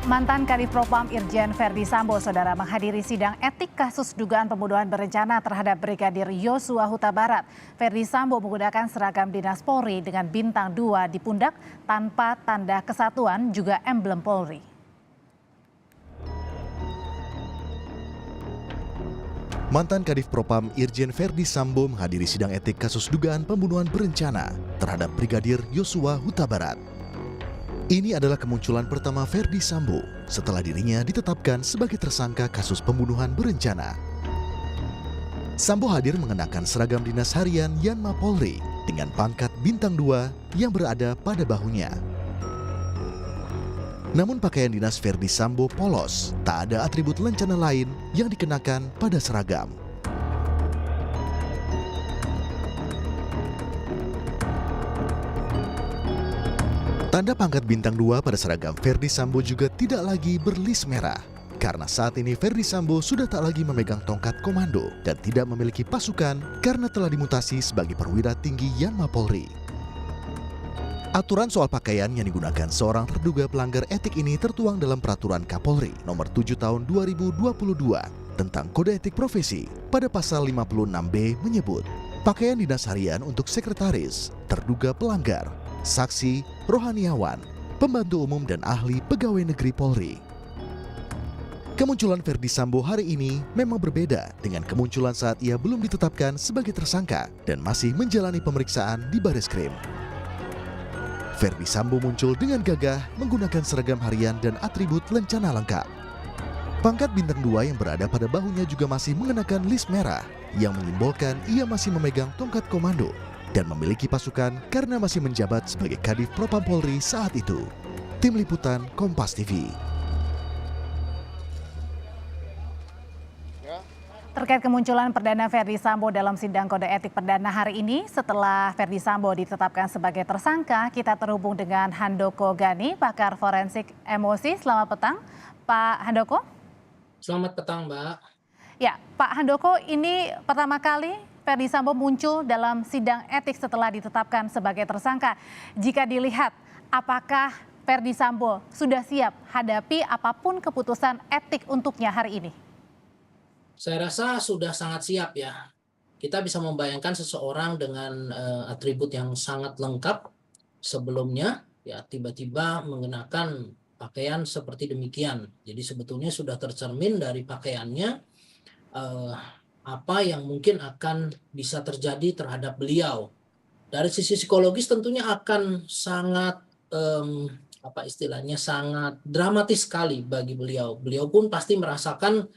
Mantan Kadif Propam Irjen Verdi Sambo, saudara, menghadiri sidang etik kasus dugaan pembunuhan berencana terhadap Brigadir Yosua Huta Barat. Verdi Sambo menggunakan seragam dinas Polri dengan bintang 2 di pundak tanpa tanda kesatuan juga emblem Polri. Mantan Kadif Propam Irjen Verdi Sambo menghadiri sidang etik kasus dugaan pembunuhan berencana terhadap Brigadir Yosua Huta Barat. Ini adalah kemunculan pertama Verdi Sambo setelah dirinya ditetapkan sebagai tersangka kasus pembunuhan berencana. Sambo hadir mengenakan seragam dinas harian Yanma Polri dengan pangkat bintang 2 yang berada pada bahunya. Namun pakaian dinas Verdi Sambo polos, tak ada atribut lencana lain yang dikenakan pada seragam. Tanda pangkat bintang 2 pada seragam Verdi Sambo juga tidak lagi berlis merah. Karena saat ini Verdi Sambo sudah tak lagi memegang tongkat komando dan tidak memiliki pasukan karena telah dimutasi sebagai perwira tinggi Yanma Polri. Aturan soal pakaian yang digunakan seorang terduga pelanggar etik ini tertuang dalam Peraturan Kapolri Nomor 7 Tahun 2022 tentang Kode Etik Profesi. Pada pasal 56B menyebut, pakaian dinas harian untuk sekretaris, terduga pelanggar, saksi, rohaniawan, pembantu umum dan ahli pegawai negeri Polri. Kemunculan Verdi Sambo hari ini memang berbeda dengan kemunculan saat ia belum ditetapkan sebagai tersangka dan masih menjalani pemeriksaan di Bareskrim. Verdi Sambo muncul dengan gagah menggunakan seragam harian dan atribut lencana lengkap. Pangkat bintang 2 yang berada pada bahunya juga masih mengenakan list merah yang menyimbolkan ia masih memegang tongkat komando dan memiliki pasukan karena masih menjabat sebagai Kadif Propam Polri saat itu. Tim Liputan Kompas TV. Terkait kemunculan perdana Verdi Sambo dalam sidang kode etik perdana hari ini, setelah Verdi Sambo ditetapkan sebagai tersangka, kita terhubung dengan Handoko Gani, pakar forensik emosi. Selamat petang, Pak Handoko. Selamat petang, Mbak. Ya, Pak Handoko, ini pertama kali Verdi Sambo muncul dalam sidang etik setelah ditetapkan sebagai tersangka. Jika dilihat, apakah Verdi Sambo sudah siap hadapi apapun keputusan etik untuknya hari ini? Saya rasa sudah sangat siap ya. Kita bisa membayangkan seseorang dengan atribut yang sangat lengkap sebelumnya, ya tiba-tiba mengenakan pakaian seperti demikian. Jadi sebetulnya sudah tercermin dari pakaiannya apa yang mungkin akan bisa terjadi terhadap beliau. Dari sisi psikologis tentunya akan sangat sangat dramatis sekali bagi beliau. Beliau pun pasti merasakan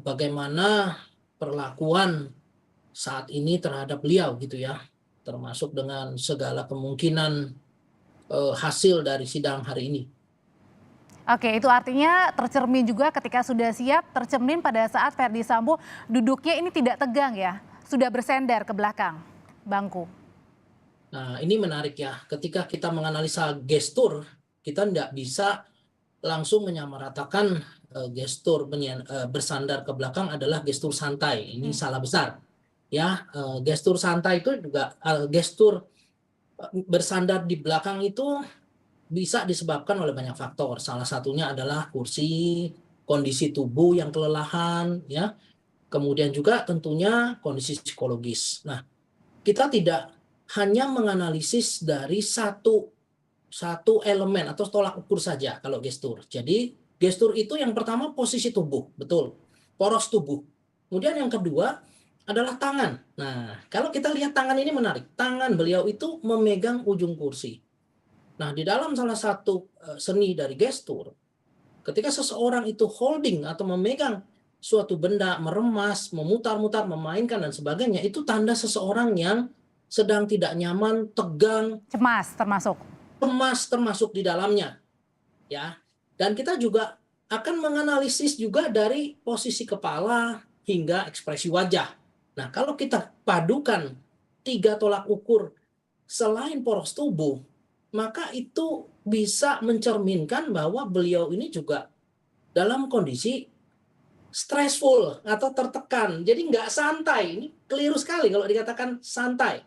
bagaimana perlakuan saat ini terhadap beliau gitu ya, termasuk dengan segala kemungkinan hasil dari sidang hari ini. Oke, itu artinya tercermin juga ketika sudah siap, tercermin pada saat Verdi Sambo duduknya ini tidak tegang ya, sudah bersender ke belakang bangku. Nah, ini menarik ya, ketika kita menganalisa gestur, kita tidak bisa langsung menyamaratakan gestur bersandar ke belakang adalah gestur santai. Ini salah besar. Ya, gestur santai itu juga gestur bersandar di belakang itu bisa disebabkan oleh banyak faktor. Salah satunya adalah kursi, kondisi tubuh yang kelelahan, ya. Kemudian juga tentunya kondisi psikologis. Nah, kita tidak hanya menganalisis dari satu elemen atau tolak ukur saja kalau gestur. Jadi gestur itu yang pertama posisi tubuh, betul, poros tubuh. Kemudian yang kedua adalah tangan. Nah, kalau kita lihat tangan ini menarik. Tangan beliau itu memegang ujung kursi. Nah, di dalam salah satu seni dari gestur, ketika seseorang itu holding atau memegang suatu benda, meremas, memutar-mutar, memainkan dan sebagainya, itu tanda seseorang yang sedang tidak nyaman, tegang, cemas termasuk di dalamnya, ya. Dan kita juga akan menganalisis juga dari posisi kepala hingga ekspresi wajah. Nah, kalau kita padukan 3 tolak ukur selain poros tubuh, maka itu bisa mencerminkan bahwa beliau ini juga dalam kondisi stressful atau tertekan. Jadi nggak santai. Ini keliru sekali kalau dikatakan santai.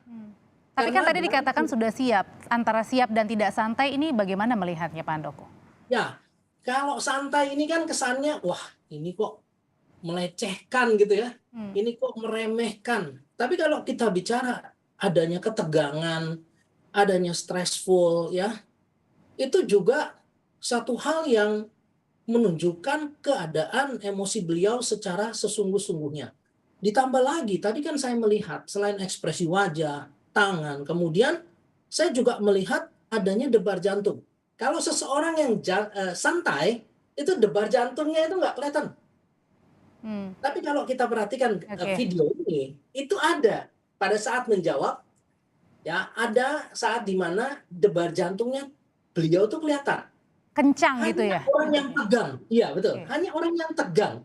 Tapi kan tadi dikatakan sudah siap. Antara siap dan tidak santai ini bagaimana melihatnya, Pak Handoko? Ya, Kalau santai ini kan kesannya, wah ini kok melecehkan gitu ya, ini kok meremehkan. Tapi kalau kita bicara adanya ketegangan, adanya stressful ya, itu juga satu hal yang menunjukkan keadaan emosi beliau secara sesungguh-sungguhnya. Ditambah lagi, tadi kan saya melihat selain ekspresi wajah, tangan, kemudian saya juga melihat adanya debar jantung. Kalau seseorang yang santai, itu debar jantungnya itu nggak kelihatan. Tapi kalau kita perhatikan video ini, itu ada pada saat menjawab, ya ada saat di mana debar jantungnya beliau tuh kelihatan. Kencang Hanya gitu ya? orang yang tegang, iya betul. Oke. Hanya orang yang tegang,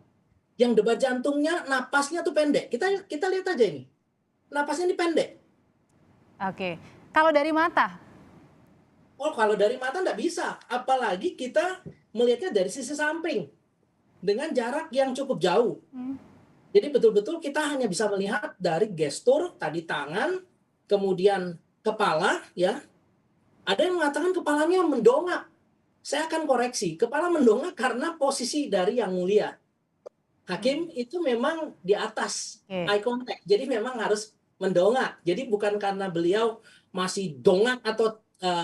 yang debar jantungnya, napasnya tuh pendek. Kita lihat aja ini, napasnya ini pendek. Oke. Kalau dari mata? Oh, kalau dari mata nggak bisa, apalagi kita melihatnya dari sisi samping dengan jarak yang cukup jauh. Jadi betul-betul kita hanya bisa melihat dari gestur tadi tangan, kemudian kepala, ya. Ada yang mengatakan kepalanya mendongak. Saya akan koreksi, kepala mendongak karena posisi dari yang mulia. Hakim itu memang di atas eye contact, jadi memang harus mendongak. Jadi bukan karena beliau masih dongak atau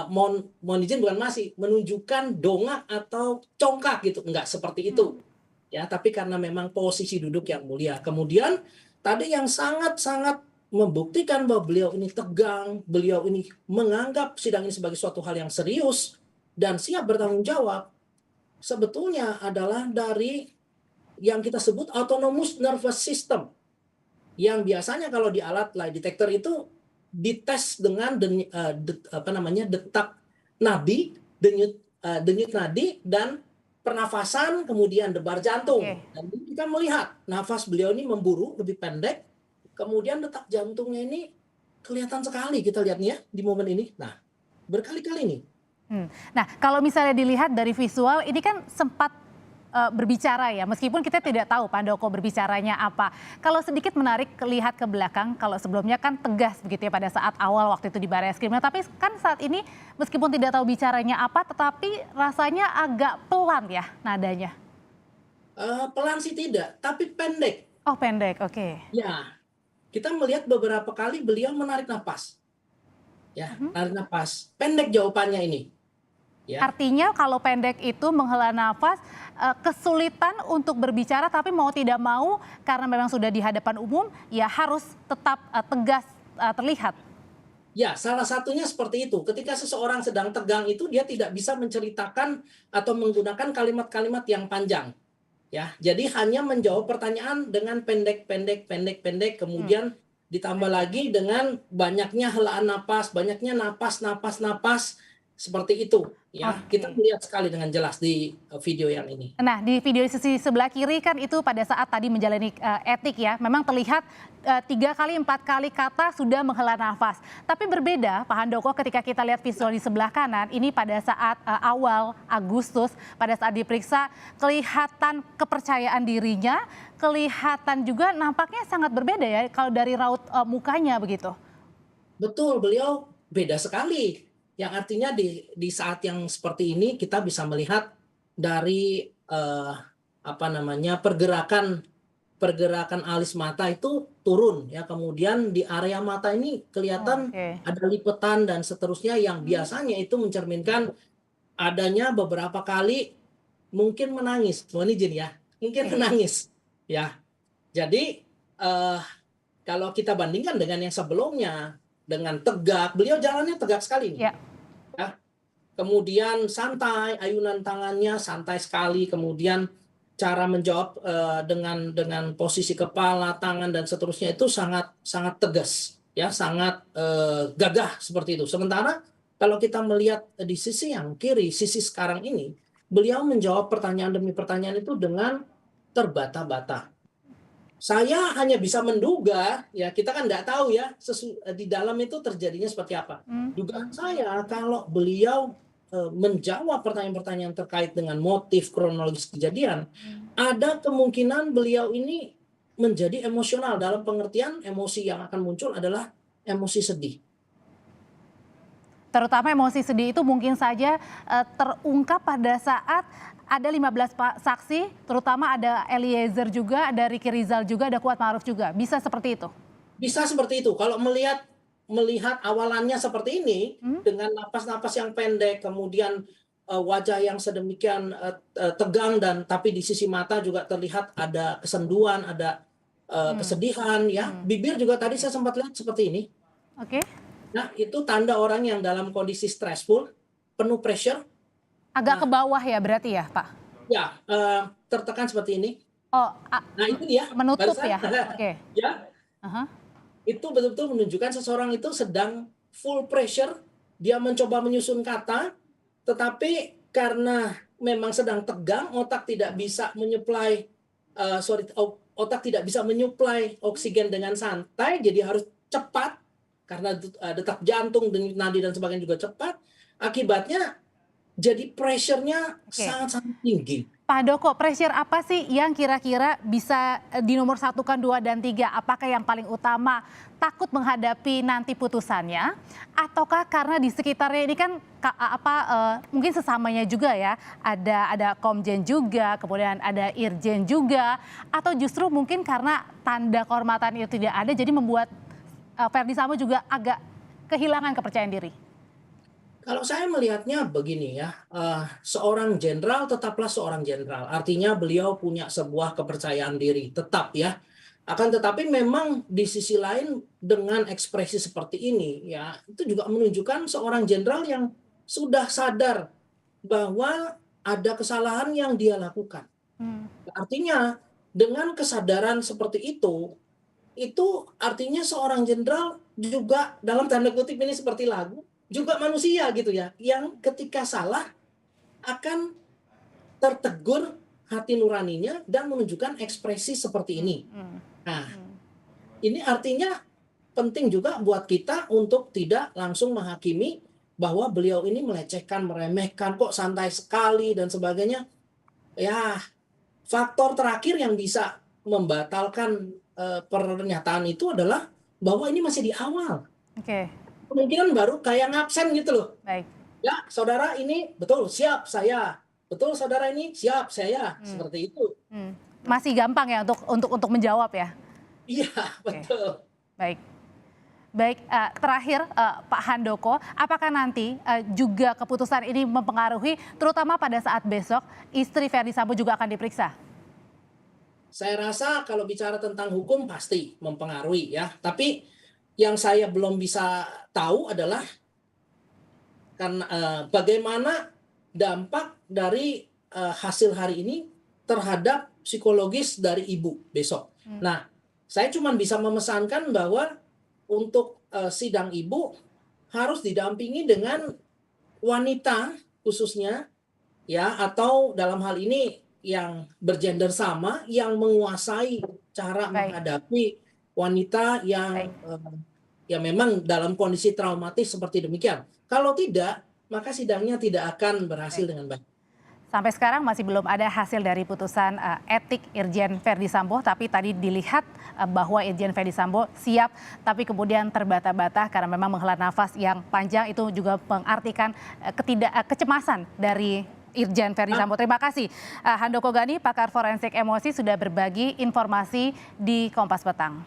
mohon izin bukan masih menunjukkan dongak atau congkak gitu, enggak seperti itu. Ya, tapi karena memang posisi duduk yang mulia. Kemudian tadi yang sangat-sangat membuktikan bahwa beliau ini tegang, beliau ini menganggap sidang ini sebagai suatu hal yang serius dan siap bertanggung jawab, sebetulnya adalah dari yang kita sebut autonomous nervous system, yang biasanya kalau di alat lie detector itu dites dengan detak nadi, denyut nadi, dan pernafasan, kemudian debar jantung. Dan kita melihat nafas beliau ini memburu, lebih pendek, kemudian detak jantungnya ini kelihatan sekali kita lihatnya di momen ini. Nah, berkali-kali nih. Nah, kalau misalnya dilihat dari visual, ini kan sempat berbicara ya, meskipun kita tidak tahu Pak Handoko berbicaranya apa. Kalau sedikit menarik lihat ke belakang, kalau sebelumnya kan tegas begitu ya pada saat awal waktu itu di Barreskrim. Tapi kan saat ini meskipun tidak tahu bicaranya apa, tetapi rasanya agak pelan ya nadanya. Pelan sih tidak, tapi pendek. Oh pendek, oke. Ya, kita melihat beberapa kali beliau menarik napas. Ya, menarik napas. Pendek jawabannya ini. Ya. Artinya kalau pendek itu menghela nafas, kesulitan untuk berbicara tapi mau tidak mau karena memang sudah di hadapan umum ya harus tetap tegas terlihat. Ya, salah satunya seperti itu. Ketika seseorang sedang tegang itu dia tidak bisa menceritakan atau menggunakan kalimat-kalimat yang panjang. Ya, jadi hanya menjawab pertanyaan dengan pendek, kemudian ditambah lagi dengan banyaknya helaan napas, banyaknya napas seperti itu. Ya, kita melihat sekali dengan jelas di video yang ini. Nah, di video sisi sebelah kiri kan itu pada saat tadi menjalani etik ya, memang terlihat 3 kali 4 kali kata sudah menghela nafas. Tapi berbeda Pak Handoko ketika kita lihat visual di sebelah kanan, ini pada saat awal Agustus, pada saat diperiksa kelihatan kepercayaan dirinya, kelihatan juga nampaknya sangat berbeda ya kalau dari raut mukanya begitu. Betul, beliau beda sekali. Yang artinya di saat yang seperti ini kita bisa melihat dari pergerakan alis mata itu turun ya, kemudian di area mata ini kelihatan ada lipetan dan seterusnya yang biasanya itu mencerminkan adanya beberapa kali mungkin menangis, mohon izin ya, mungkin menangis ya. Jadi kalau kita bandingkan dengan yang sebelumnya, dengan tegak, beliau jalannya tegak sekali nih. Ya. Kemudian santai, ayunan tangannya santai sekali, kemudian cara menjawab dengan posisi kepala, tangan dan seterusnya itu sangat tegas, ya, sangat gagah seperti itu. Sementara kalau kita melihat di sisi yang kiri, sisi sekarang ini, beliau menjawab pertanyaan demi pertanyaan itu dengan terbata-bata. Saya hanya bisa menduga, ya kita kan nggak tahu ya di dalam itu terjadinya seperti apa. Dugaan saya kalau beliau menjawab pertanyaan-pertanyaan terkait dengan motif kronologis kejadian, ada kemungkinan beliau ini menjadi emosional, dalam pengertian emosi yang akan muncul adalah emosi sedih. Terutama emosi sedih itu mungkin saja terungkap pada saat ada 15 saksi, terutama ada Eliezer juga, ada Ricky Rizal juga, ada Kuat Ma'ruf juga. Bisa seperti itu? Bisa seperti itu. Kalau melihat awalannya seperti ini, dengan napas-napas yang pendek, kemudian wajah yang sedemikian tegang, dan tapi di sisi mata juga terlihat ada kesenduan, ada kesedihan, ya. Bibir juga tadi saya sempat lihat seperti ini. Oke. Nah, itu tanda orang yang dalam kondisi stressful, penuh pressure. Agak ke bawah ya berarti ya, Pak? Ya, tertekan seperti ini. Oh, Nah, itu dia. menutup Barusan. ya? Oke. Ya, Aha. itu betul-betul menunjukkan seseorang itu sedang full pressure, dia mencoba menyusun kata, tetapi karena memang sedang tegang, otak tidak bisa menyuplai otak tidak bisa menyuplai oksigen dengan santai, jadi harus cepat karena detak jantung, denyut nadi dan sebagainya juga cepat. Akibatnya jadi pressure-nya sangat-sangat tinggi. Pak Handoko, pressure apa sih yang kira-kira bisa dinomorsatukan 2 dan 3? Apakah yang paling utama takut menghadapi nanti putusannya, ataukah karena di sekitarnya ini kan mungkin sesamanya juga ya, ada Komjen juga, kemudian ada Irjen juga, atau justru mungkin karena tanda kehormatan itu tidak ada, jadi membuat Ferdy Sambo juga agak kehilangan kepercayaan diri? Kalau saya melihatnya begini ya, seorang jenderal tetaplah seorang jenderal. Artinya beliau punya sebuah kepercayaan diri, tetap ya. Akan tetapi memang di sisi lain dengan ekspresi seperti ini ya, itu juga menunjukkan seorang jenderal yang sudah sadar bahwa ada kesalahan yang dia lakukan. Artinya dengan kesadaran seperti itu artinya seorang jenderal juga dalam tanda kutip ini seperti lagu, juga manusia gitu ya, yang ketika salah akan tertegur hati nuraninya dan menunjukkan ekspresi seperti ini. Nah, ini artinya penting juga buat kita untuk tidak langsung menghakimi bahwa beliau ini melecehkan, meremehkan, kok santai sekali dan sebagainya. Ya, faktor terakhir yang bisa membatalkan pernyataan itu adalah bahwa ini masih di awal. Oke. Kemungkinan baru kayak ngabsen gitu loh. Baik. Ya, saudara ini betul siap saya. Betul saudara ini siap saya. Seperti itu. Masih gampang ya untuk menjawab ya? Iya, betul. Baik. Baik, terakhir Pak Handoko, apakah nanti juga keputusan ini mempengaruhi, terutama pada saat besok istri Ferdy Sambo juga akan diperiksa? Saya rasa kalau bicara tentang hukum pasti mempengaruhi ya. Tapi yang saya belum bisa tahu adalah karena bagaimana dampak dari hasil hari ini terhadap psikologis dari ibu besok. Nah, saya cuma bisa memesankan bahwa untuk sidang ibu harus didampingi dengan wanita khususnya ya, atau dalam hal ini yang bergender sama, yang menguasai cara menghadapi wanita yang ya memang dalam kondisi traumatis seperti demikian. Kalau tidak, maka sidangnya tidak akan berhasil dengan baik. Sampai sekarang masih belum ada hasil dari putusan etik Irjen Ferdy Sambo, tapi tadi dilihat bahwa Irjen Ferdy Sambo siap, tapi kemudian terbata-bata karena memang menghela nafas yang panjang, itu juga mengartikan kecemasan dari Irjen Ferdy Sambo. Terima kasih Handoko Gani, pakar forensik emosi, sudah berbagi informasi di Kompas Petang.